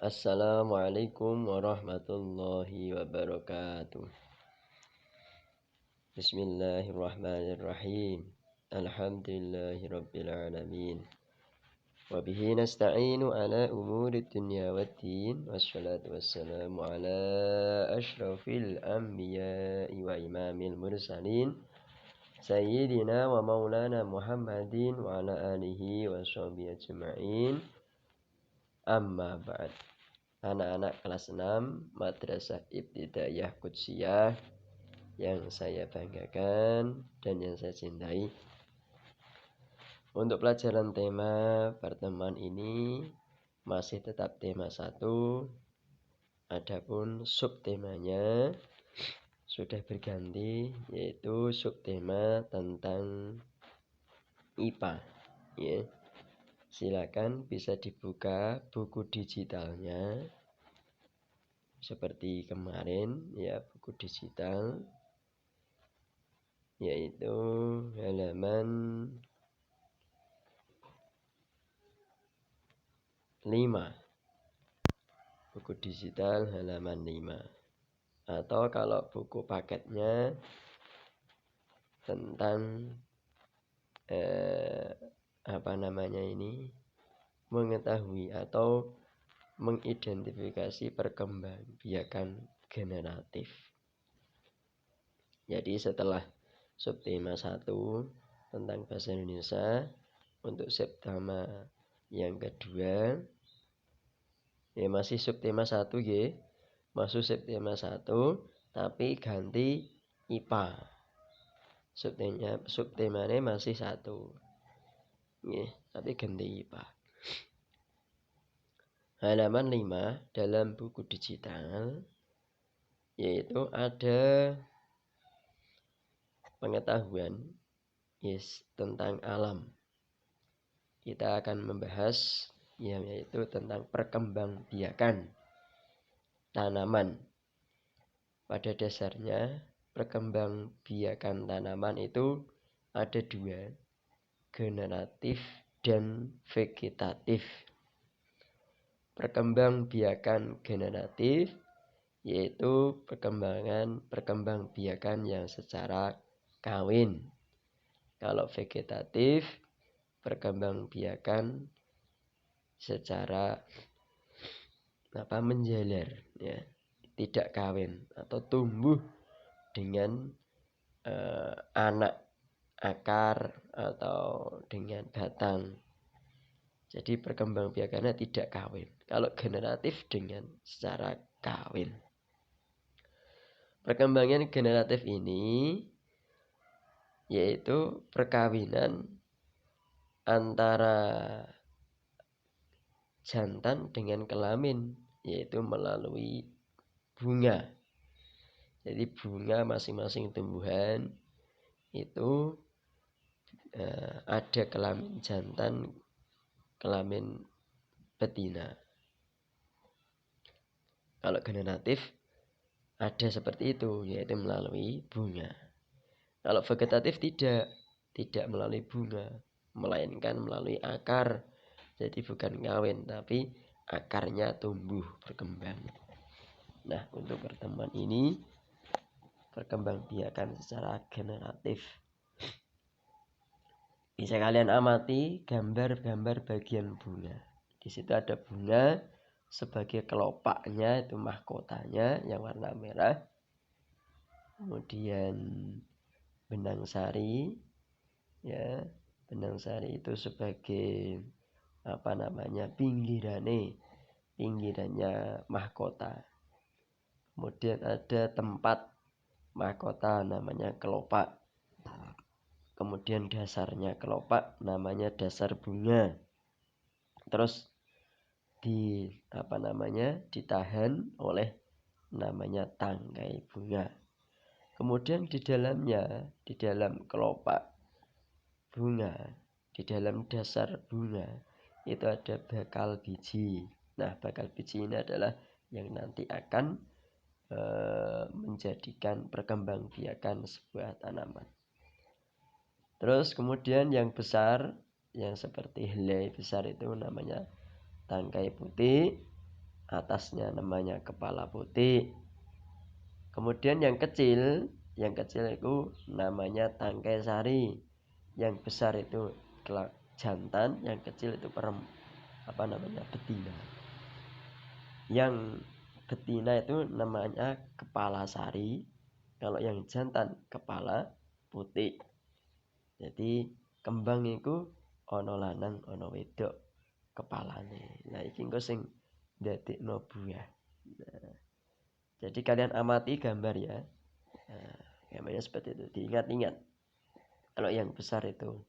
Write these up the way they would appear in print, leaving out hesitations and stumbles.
Assalamualaikum warahmatullahi wabarakatuh. Bismillahirrahmanirrahim. Alhamdulillahirabbil alamin. Wa bihi nasta'inu ala umuri dunya waddin. Wassalatu wassalamu ala asyrafil anbiya'i wa imamil mursalin. Sayyidina wa maulana Muhammadin wa ala alihi wa sahbihi ajma'in. Amma ba'd. Anak-anak kelas 6 Madrasah Ibtidaiyah Qudsiyah yang saya banggakan dan yang saya cintai. Untuk pelajaran tema pertemuan ini masih tetap tema 1. Adapun subtemanya sudah berganti, yaitu subtema tentang IPA, ya. Silakan bisa dibuka buku digitalnya seperti kemarin, ya, buku digital, yaitu halaman 5. Buku digital halaman 5. Atau kalau buku paketnya tentang mengetahui atau mengidentifikasi perkembangbiakan generatif. Jadi setelah subtema 1 tentang bahasa Indonesia, untuk subtema yang kedua, ya masih subtema 1 ya. Masuk subtema 1 tapi ganti IPA. Subtemanya masih 1. Ya, tapi ganti IPA. Halaman 5 dalam buku digital, yaitu ada pengetahuan tentang alam. Kita akan membahas yaitu tentang perkembangbiakan tanaman. Pada dasarnya perkembangbiakan tanaman itu ada 2, generatif dan vegetatif. Perkembangbiakan generatif yaitu perkembangbiakan yang secara kawin. Kalau vegetatif, perkembangbiakan secara menjalar, ya, tidak kawin atau tumbuh dengan anak akar atau dengan batang. Jadi perkembangbiakannya tidak kawin. Kalau generatif dengan secara kawin. Perkembangan generatif ini yaitu perkawinan antara jantan dengan kelamin, yaitu melalui bunga. Jadi bunga masing-masing tumbuhan itu ada kelamin jantan, kelamin betina. Kalau generatif ada seperti itu, yaitu melalui bunga. Kalau vegetatif tidak melalui bunga, melainkan melalui akar. Jadi bukan kawin, tapi akarnya tumbuh berkembang. Nah, untuk pertemuan ini perkembangbiakan secara generatif. Bisa kalian amati gambar-gambar bagian bunga. Di situ ada bunga sebagai kelopaknya, itu mahkotanya yang warna merah. Kemudian benang sari, ya, benang sari itu sebagai pinggirannya mahkota. Kemudian ada tempat mahkota namanya kelopak. Kemudian dasarnya kelopak namanya dasar bunga. Terus ditahan oleh namanya tangkai bunga. Kemudian di dalam kelopak bunga, di dalam dasar bunga itu ada bakal biji. Nah, bakal biji ini adalah yang nanti akan menjadikan perkembangbiakan sebuah tanaman. Terus kemudian yang besar, yang seperti helai besar itu namanya tangkai putih. atasnya namanya kepala putih. Kemudian yang kecil itu namanya tangkai sari. Yang besar itu jantan, yang kecil itu betina. Yang betina itu namanya kepala sari, kalau yang jantan kepala putih. Jadi kembang itu ana lanang ana wedok kepalane. Nah iki engko sing ndadekno buah. Nah, jadi kalian amati gambar ya. Nah, gambarnya seperti itu. Diingat-ingat. Kalau yang besar itu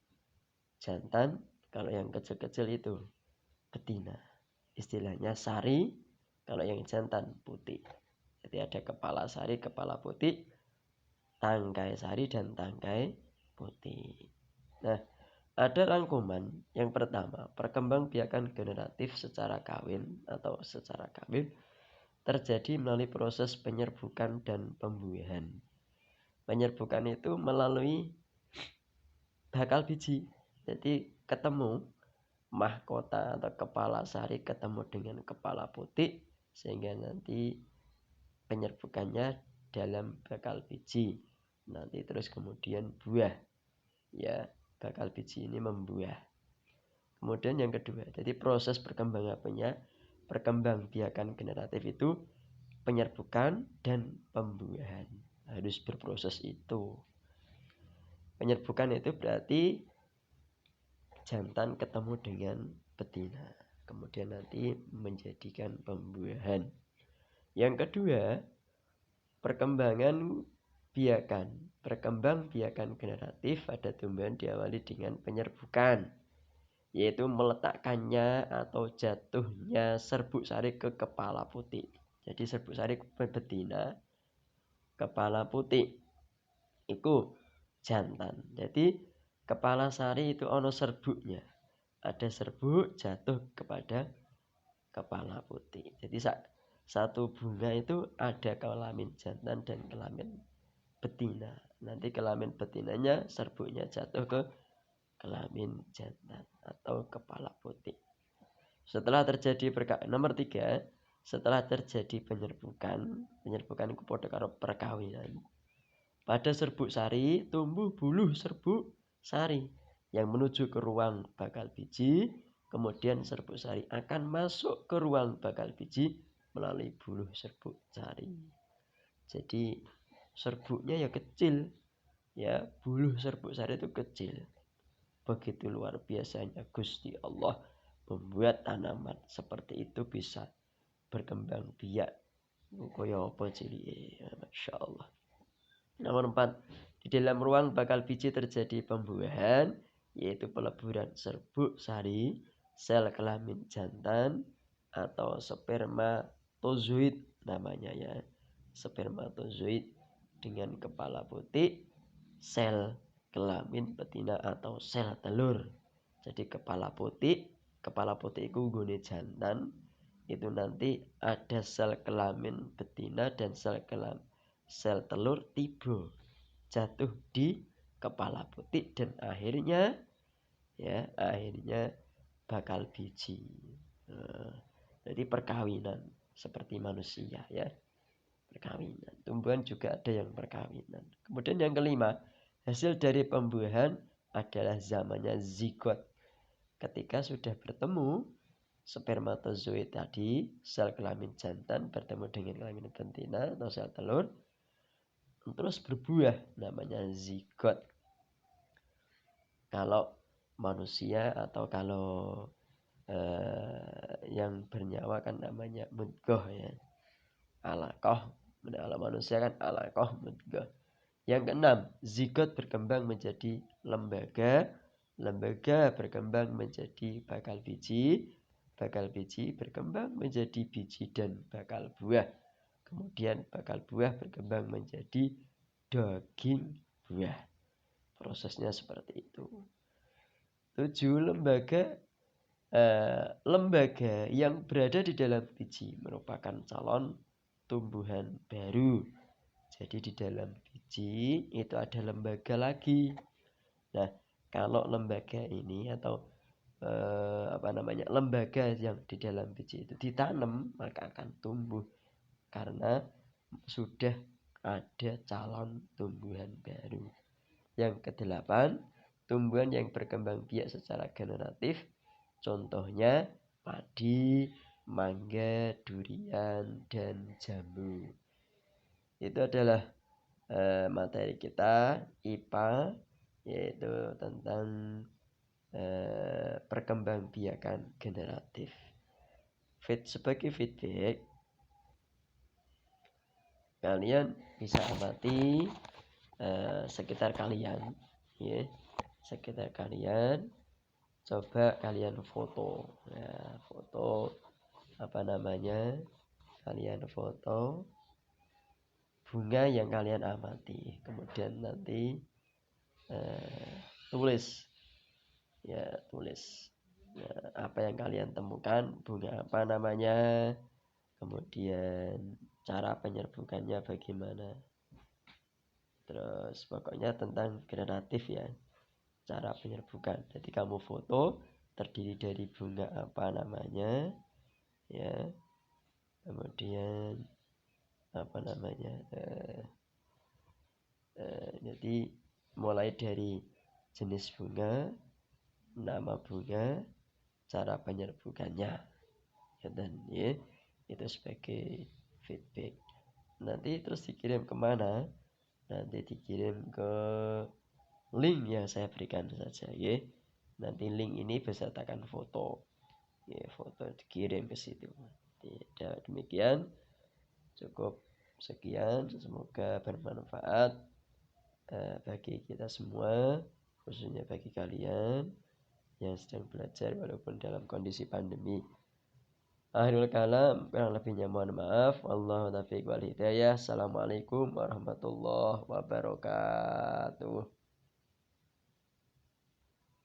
jantan, kalau yang kecil-kecil itu betina. Istilahnya sari, kalau yang jantan putih. Jadi ada kepala sari, kepala putih, tangkai sari dan tangkai putih. Nah, ada rangkuman. Yang pertama, perkembangbiakan generatif secara kawin atau secara kawin terjadi melalui proses penyerbukan dan pembuahan. Penyerbukan itu melalui bakal biji. Jadi ketemu mahkota atau kepala sari ketemu dengan kepala putih sehingga nanti penyerbukannya dalam bakal biji. Nanti terus kemudian buah. Ya, bakal biji ini membuah. Kemudian yang kedua, jadi proses perkembangbiakan generatif itu penyerbukan dan pembuahan. Harus berproses itu. Penyerbukan itu berarti jantan ketemu dengan betina. Kemudian nanti menjadikan pembuahan. Yang kedua, perkembangbiakan generatif pada tumbuhan diawali dengan penyerbukan, yaitu meletakkannya atau jatuhnya serbuk sari ke kepala putih. Jadi serbuk sari betina, kepala putih itu jantan. Jadi kepala sari itu ono serbuknya. Ada serbuk jatuh kepada kepala putih. Jadi satu bunga itu ada kelamin jantan dan kelamin betina. Nanti kelamin betinanya serbuknya jatuh ke kelamin jantan atau kepala putih. Setelah terjadi nomor 3, setelah terjadi penyerbukan itu padha karo perkawinan. Pada serbuk sari tumbuh buluh serbuk sari yang menuju ke ruang bakal biji. Kemudian serbuk sari akan masuk ke ruang bakal biji melalui buluh serbuk sari. Jadi serbuknya ya kecil. Ya, buluh serbuk sari itu kecil. Begitu luar biasanya Gusti Allah membuat tanaman seperti itu bisa berkembang biak. Kaya apa cilike, Masya Allah. Nomor 4, di dalam ruang bakal biji terjadi pembuahan, yaitu peleburan serbuk sari, sel kelamin jantan atau spermatozoid namanya ya. Spermatozoid dengan kepala putih, sel kelamin betina atau sel telur. Jadi kepala putih itu nggone jantan, itu nanti ada sel kelamin betina dan sel telur tiba jatuh di kepala putih dan akhirnya bakal biji. Jadi perkawinan seperti manusia ya. Perkawinan. Tumbuhan juga ada yang perkawinan. Kemudian yang kelima, hasil dari pembuahan adalah zamannya zigot. Ketika sudah bertemu spermatozoid tadi, sel kelamin jantan bertemu dengan kelamin betina atau sel telur, terus berbuah namanya zigot. Kalau manusia atau kalau yang bernyawa kan namanya mudghah ya. Alaqah. Kalau manusia kan alaqah, mudghah. Yang keenam, zigot berkembang menjadi lembaga. Lembaga berkembang menjadi bakal biji. Bakal biji berkembang menjadi biji dan bakal buah. Kemudian bakal buah berkembang menjadi daging buah. Prosesnya seperti itu. 7, lembaga yang berada di dalam biji merupakan calon tumbuhan baru. Jadi di dalam biji itu ada lembaga lagi. Nah, kalau lembaga ini atau lembaga yang di dalam biji itu ditanam, maka akan tumbuh karena sudah ada calon tumbuhan baru. Yang kedelapan, tumbuhan yang berkembang biak secara generatif, contohnya padi, mangga, durian, dan jambu. Itu adalah materi kita IPA, yaitu tentang perkembangbiakan generatif. Sebagai feedback, kalian bisa amati sekitar kalian, ya, sekitar kalian. Coba kalian foto, ya, foto kalian foto bunga yang kalian amati, kemudian nanti tulis apa yang kalian temukan, bunga apa namanya, kemudian cara penyerbukannya bagaimana, terus pokoknya tentang generatif ya, cara penyerbukan. Jadi kamu foto terdiri dari bunga apa namanya, ya, kemudian jadi mulai dari jenis bunga, nama bunga, cara penyerbukannya, dan ya, itu sebagai feedback. Nanti terus dikirim kemana? Nanti dikirim ke link yang saya berikan saja, ya. Nanti link ini besertakan foto, ya, foto dikirim ke situ. Tidak, demikian cukup sekian, semoga bermanfaat bagi kita semua, khususnya bagi kalian yang sedang belajar walaupun dalam kondisi pandemi. Akhirul kalam, kurang lebihnya mohon maaf. Wallahu taufiq wal hidayah. Assalamualaikum warahmatullahi wabarakatuh.